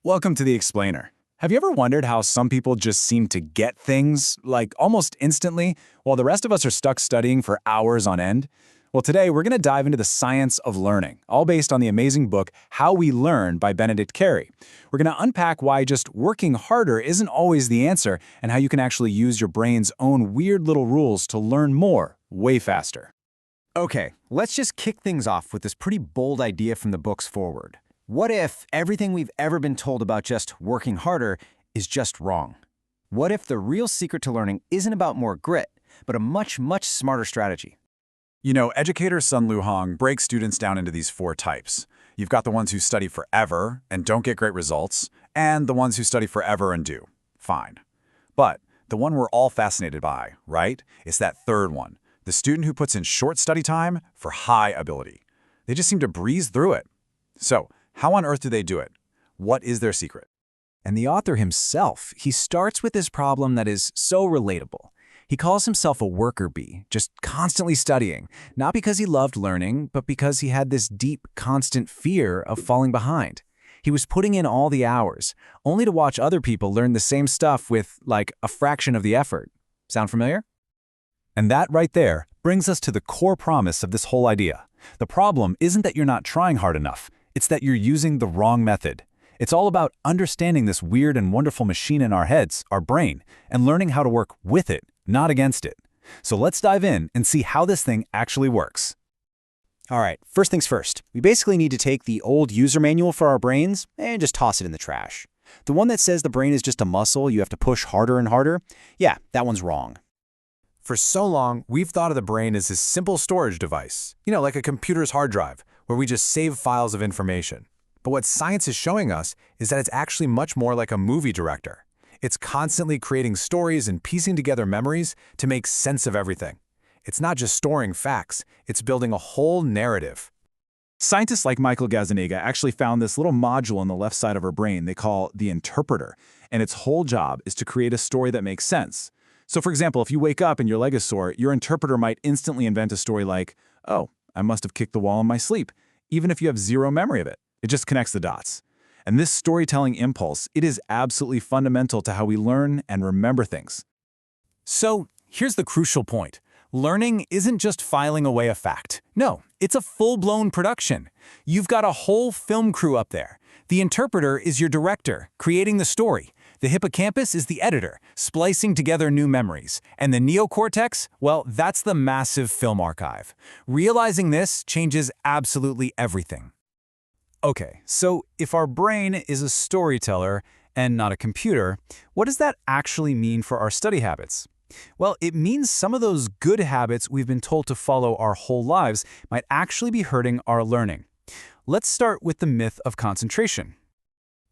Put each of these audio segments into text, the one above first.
Welcome to The Explainer. Have you ever wondered how some people just seem to get things, like almost instantly, while the rest of us are stuck studying for hours on end? Well, today we're going to dive into the science of learning, all based on the amazing book How We Learn by Benedict Carey. We're going to unpack why just working harder isn't always the answer and how you can actually use your brain's own weird little rules to learn more, way faster. Okay, let's just kick things off with this pretty bold idea from the book's foreword. What if everything we've ever been told about just working harder is just wrong? What if the real secret to learning isn't about more grit, but a much smarter strategy? You know, educator Sun Luhong breaks students down into these four types. You've got the ones who study forever and don't get great results, and the ones who study forever and do. Fine. But the one we're all fascinated by, right, is that third one, the student who puts in short study time for high ability. They just seem to breeze through it. So, how on earth do they do it? What is their secret? And the author himself, he starts with this problem that is so relatable. He calls himself a worker bee, just constantly studying, not because he loved learning, but because he had this deep, constant fear of falling behind. He was putting in all the hours, only to watch other people learn the same stuff with, like, a fraction of the effort. Sound familiar? And that right there brings us to the core promise of this whole idea. The problem isn't that you're not trying hard enough. It's that you're using the wrong method. It's all about understanding this weird and wonderful machine in our heads, our brain, and learning how to work with it, not against it. So let's dive in and see how this thing actually works. All right, first things first. We basically need to take the old user manual for our brains and just toss it in the trash. The one that says the brain is just a muscle you have to push harder and harder, yeah, that one's wrong. For so long, we've thought of the brain as this simple storage device, like a computer's hard drive, where we just save files of information. But what science is showing us is that it's actually much more like a movie director. It's constantly creating stories and piecing together memories to make sense of everything. It's not just storing facts, it's building a whole narrative. Scientists like Michael Gazzaniga actually found this little module on the left side of our brain they call the interpreter, and its whole job is to create a story that makes sense. So for example, if you wake up and your leg is sore, your interpreter might instantly invent a story like, oh, I must have kicked the wall in my sleep, even if you have zero memory of it. It just connects the dots. And this storytelling impulse, it is absolutely fundamental to how we learn and remember things. So here's the crucial point. Learning isn't just filing away a fact. No, it's a full-blown production. You've got a whole film crew up there. The interpreter is your director, creating the story. The hippocampus is the editor, splicing together new memories. And the neocortex, well, that's the massive film archive. Realizing this changes absolutely everything. Okay, so if our brain is a storyteller and not a computer, what does that actually mean for our study habits? Well, it means some of those good habits we've been told to follow our whole lives might actually be hurting our learning. Let's start with the myth of concentration.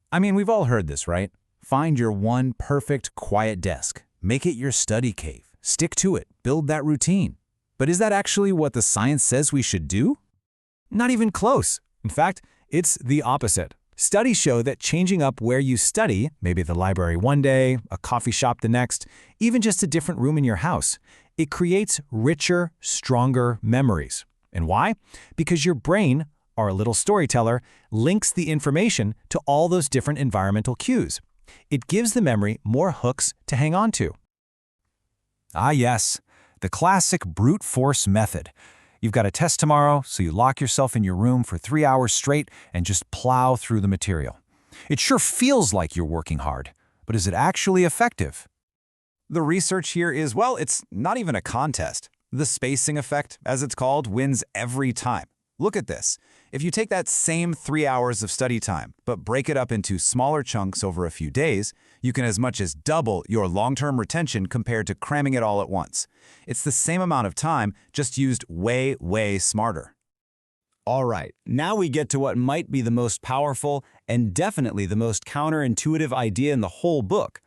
I mean, we've all heard this, right? Find your one perfect, quiet desk. Make it your study cave. Stick to it. Build that routine. But is that actually what the science says we should do? Not even close. In fact, it's the opposite. Studies show that changing up where you study, maybe the library one day, a coffee shop the next, even just a different room in your house, it creates richer, stronger memories. And why? Because your brain, our little storyteller, links the information to all those different environmental cues. It gives the memory more hooks to hang on to. Ah yes, the classic brute force method. You've got a test tomorrow, so you lock yourself in your room for 3 hours straight and just plow through the material. It sure feels like you're working hard, but is it actually effective? The research here is, well, it's not even a contest. The spacing effect, as it's called, wins every time. Look at this. If you take that same 3 hours of study time, but break it up into smaller chunks over a few days, you can as much as double your long-term retention compared to cramming it all at once. It's the same amount of time, just used way smarter. All right, now we get to what might be the most powerful and definitely the most counterintuitive idea in the whole book.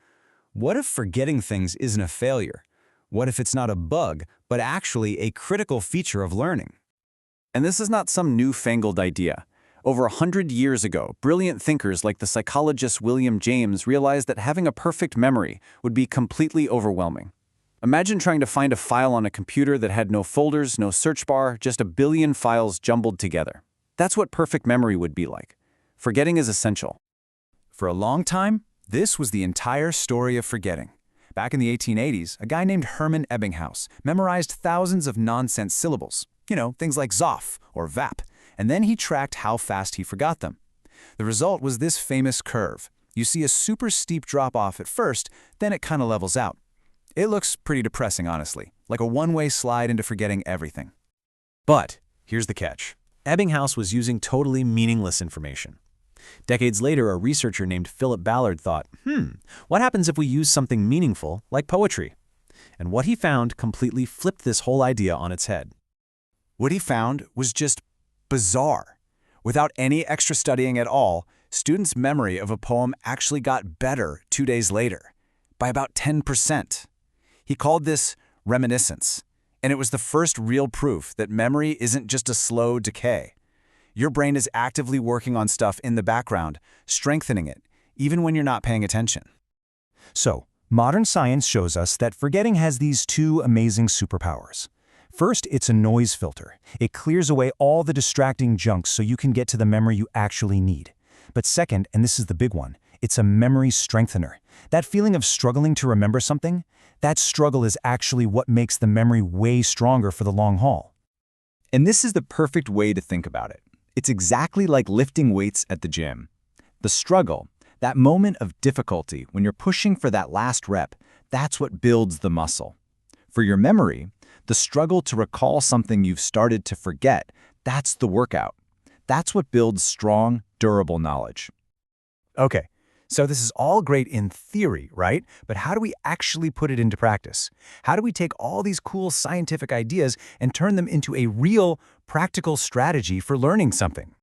What if forgetting things isn't a failure? What if it's not a bug, but actually a critical feature of learning? And this is not some newfangled idea. Over 100 years ago, brilliant thinkers like the psychologist William James realized that having a perfect memory would be completely overwhelming. Imagine trying to find a file on a computer that had no folders, no search bar, just a billion files jumbled together. That's what perfect memory would be like. Forgetting is essential. For a long time, this was the entire story of forgetting. Back in the 1880s, a guy named Hermann Ebbinghaus memorized thousands of nonsense syllables, things like Zoff or Vap, and then he tracked how fast he forgot them. The result was this famous curve. You see a super steep drop-off at first, then it kind of levels out. It looks pretty depressing, honestly, like a one-way slide into forgetting everything. But here's the catch. Ebbinghaus was using totally meaningless information. Decades later, a researcher named Philip Ballard thought, what happens if we use something meaningful, like poetry? And what he found completely flipped this whole idea on its head. What he found was just bizarre. Without any extra studying at all, students' memory of a poem actually got better 2 days later, by about 10%. He called this reminiscence, and it was the first real proof that memory isn't just a slow decay. Your brain is actively working on stuff in the background, strengthening it, even when you're not paying attention. So, modern science shows us that forgetting has these two amazing superpowers. First, it's a noise filter. It clears away all the distracting junk so you can get to the memory you actually need. But second, and this is the big one, it's a memory strengthener. That feeling of struggling to remember something, that struggle is actually what makes the memory way stronger for the long haul. And this is the perfect way to think about it. It's exactly like lifting weights at the gym. The struggle, that moment of difficulty when you're pushing for that last rep, that's what builds the muscle. For your memory, the struggle to recall something you've started to forget, that's the workout. That's what builds strong, durable knowledge. Okay, so this is all great in theory, right? But how do we actually put it into practice? How do we take all these cool scientific ideas and turn them into a real, practical strategy for learning something?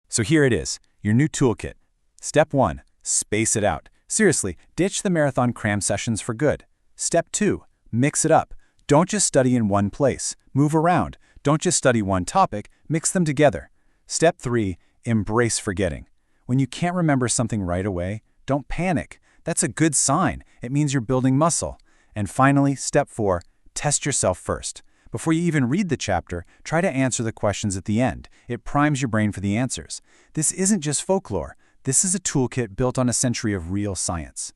So here it is, your new toolkit. Step 1, space it out. Seriously, ditch the marathon cram sessions for good. Step 2, mix it up. Don't just study in one place. Move around. Don't just study one topic, mix them together. Step 3, embrace forgetting. When you can't remember something right away, don't panic. That's a good sign. It means you're building muscle. And finally, step 4, test yourself first. Before you even read the chapter, try to answer the questions at the end. It primes your brain for the answers. This isn't just folklore. This is a toolkit built on a century of real science.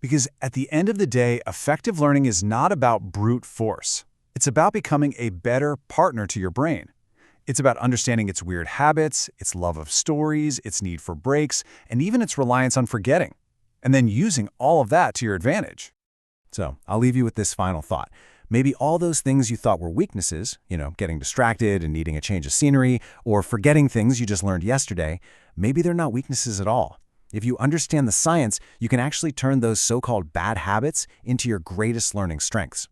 Because at the end of the day, effective learning is not about brute force. It's about becoming a better partner to your brain. It's about understanding its weird habits, its love of stories, its need for breaks, and even its reliance on forgetting, and then using all of that to your advantage. So I'll leave you with this final thought. Maybe all those things you thought were weaknesses, getting distracted and needing a change of scenery, or forgetting things you just learned yesterday, maybe they're not weaknesses at all. If you understand the science, you can actually turn those so-called bad habits into your greatest learning strengths.